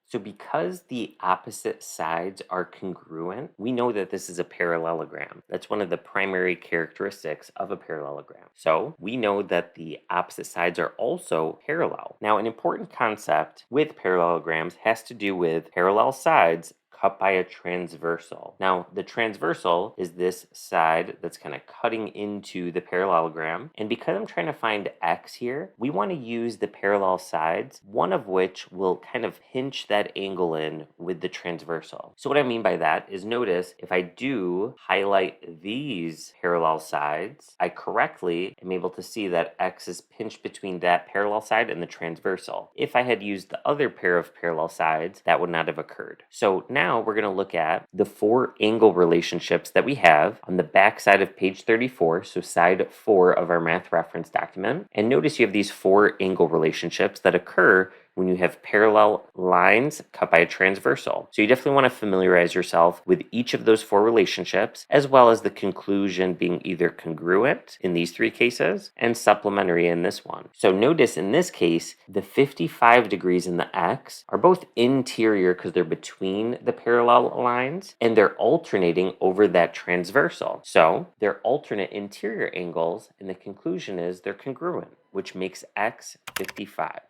So because the opposite sides are congruent, we know that this is a parallelogram. That's one of the primary characteristics of a parallelogram. So we know that the opposite sides are also parallel. Now, an important concept with parallelograms has to do with parallel sides cut by a transversal. Now, the transversal is this side that's kind of cutting into the parallelogram. And because I'm trying to find x here, we want to use the parallel sides, one of which will kind of pinch that angle in with the transversal. So what I mean by that is, notice if I do highlight these parallel sides, I correctly am able to see that x is pinched between that parallel side and the transversal. If I had used the other pair of parallel sides, that would not have occurred. So now we're going to look at the 4 angle relationships that we have on the back side of page 34, so side 4 of our math reference document. And notice you have these 4 angle relationships that occur when you have parallel lines cut by a transversal. So you definitely want to familiarize yourself with each of those 4 relationships, as well as the conclusion being either congruent in these 3 cases and supplementary in this one. So notice in this case, the 55 degrees in the x are both interior because they're between the parallel lines, and they're alternating over that transversal. So they're alternate interior angles, and the conclusion is they're congruent, which makes x 55.